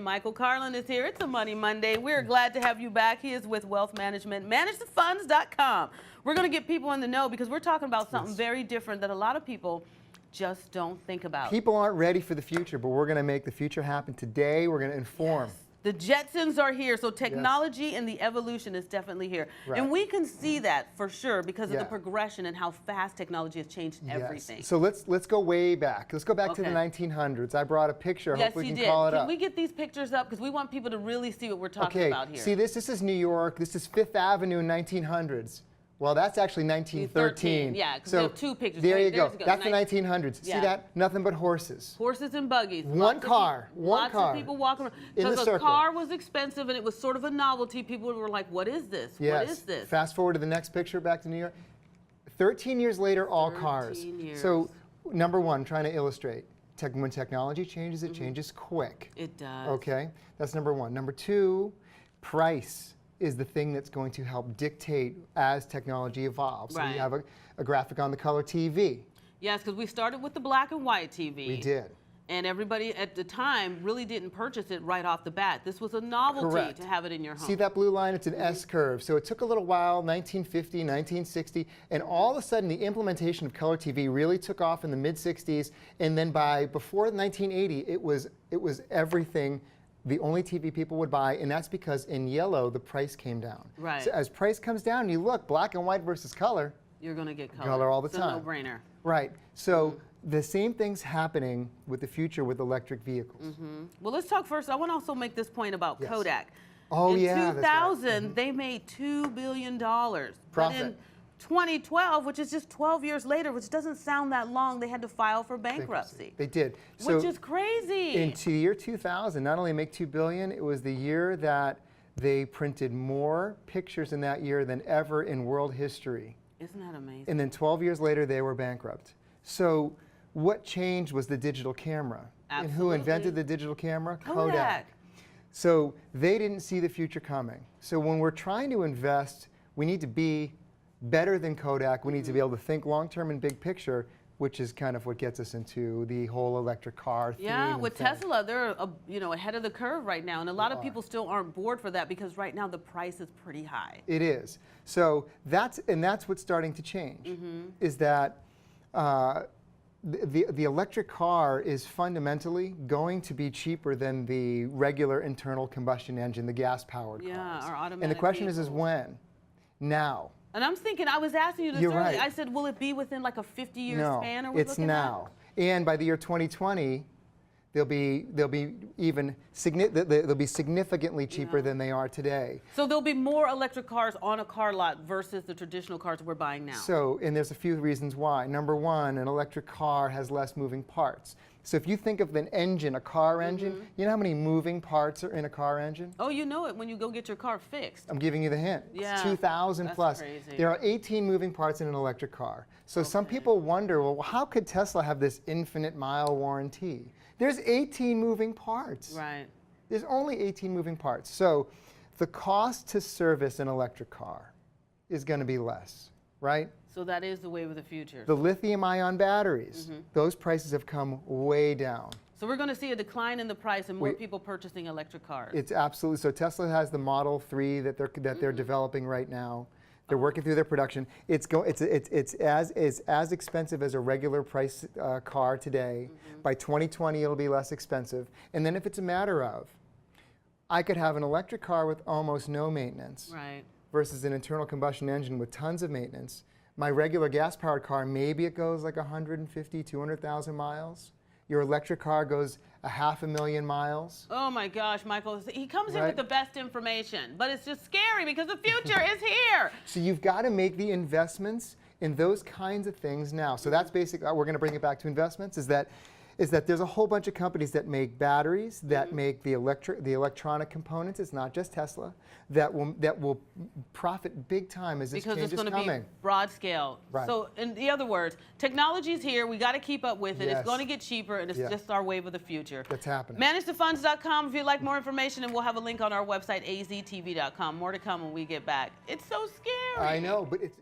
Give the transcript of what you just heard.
Michael Carlin is here. It's a Money Monday. We're glad to have you back. He is with Wealth Management, ManageTheFunds.com. We're going to get people in the know because we're talking about something very different that a lot of people just don't think about. People aren't ready for the future, but we're going to make the future happen today. We're going to inform. Yes. The Jetsons are here, so technology and the evolution is definitely here. Right. And we can see that for sure because of the progression and how fast technology has changed everything. So let's go way back. Let's go back to the 1900s. I brought a picture. Hopefully we can call it up. Can we get these pictures up? Because we want people to really see what we're talking about here. See this? This is New York. This is Fifth Avenue in 1900s. Well, that's actually 1913. Yeah, because we have two pictures. There you go. That's the 1900s. Yeah. See that? Nothing but horses. Horses and buggies. One car. Lots of people walking around. Because a circle. car was expensive and it was sort of a novelty. People were like, what is this? Yes. What is this? Fast forward to the next picture, back to New York. 13 years later, all cars. So, number one, trying to illustrate. When technology changes, it changes quick. It does. Okay? That's number one. Number two, price is the thing that's going to help dictate as technology evolves. So you have a graphic on the color TV. Yes, because we started with the black and white TV. We did. And everybody at the time really didn't purchase it right off the bat. This was a novelty to have it in your home. See that blue line? It's an S curve. So it took a little while, 1950, 1960, and all of a sudden the implementation of color TV really took off in the mid-60s. And then before 1980, it was everything. The only TV people would buy, and that's because in yellow, the price came down. Right. So as price comes down, you look, black and white versus color. You're going to get color. Color all the time. It's a no-brainer. Right. So the same thing's happening with the future with electric vehicles. Well, let's talk first. I want to also make this point about Kodak. Oh, in yeah. 2000, they made $2 billion. Profit. But in 2012, which is just 12 years later, which doesn't sound that long, they had to file for bankruptcy. They did. Which is crazy. In the year 2000, not only make $2 billion, it was the year that they printed more pictures in that year than ever in world history. Isn't that amazing? And then 12 years later, they were bankrupt. So what changed was the digital camera. Absolutely. And who invented the digital camera? Kodak. So they didn't see the future coming. So when we're trying to invest, we need to be better than Kodak. We need to be able to think long-term and big picture, which is kind of what gets us into the whole electric car theme. Yeah, with Tesla, they're ahead of the curve right now, and a lot of people still aren't bored for that because right now the price is pretty high. It is. So that's what's starting to change. Is that the electric car is fundamentally going to be cheaper than the regular internal combustion engine, the gas-powered cars. Or automatic And the question vehicles. is when? Now. And I'm thinking, I was asking you this earlier. Right. I said, will it be within like a 50-year span? Or It's now. And by the year 2020, they'll be significantly cheaper than they are today. So there'll be more electric cars on a car lot versus the traditional cars we're buying now. So, and there's a few reasons why. Number one, an electric car has less moving parts. So if you think of an engine, a car engine, you know how many moving parts are in a car engine? Oh, you know it when you go get your car fixed. I'm giving you the hint. Yeah, it's 2,000 plus. Crazy. There are 18 moving parts in an electric car. So some people wonder, well, how could Tesla have this infinite mile warranty? There's 18 moving parts. Right. There's only 18 moving parts. So the cost to service an electric car is going to be less, right? So that is the way of the future. The lithium-ion batteries, those prices have come way down. So we're going to see a decline in the price and more people purchasing electric cars. It's absolutely, so Tesla has the Model 3 that they're developing right now. They're working through their production. It's as expensive as a regular price car today. By 2020, it'll be less expensive. And then if it's a matter of, I could have an electric car with almost no maintenance versus an internal combustion engine with tons of maintenance. My regular gas-powered car, maybe it goes like 150, 200,000 miles. Your electric car goes 500,000 miles. Oh my gosh, Michael, he comes in with the best information, but it's just scary because the future is here. So you've got to make the investments in those kinds of things now. So that's basically, we're going to bring it back to investments, is that there's a whole bunch of companies that make batteries, that make the electronic components. It's not just Tesla that will profit big time as this change is coming. Because it's going to be broad scale. Right. So in the other words, technology's here. We got to keep up with it. Yes. It's going to get cheaper, and it's just our wave of the future. That's happening. ManageTheFunds.com if you'd like more information, and we'll have a link on our website, AZTV.com. More to come when we get back. It's so scary. I know, but it's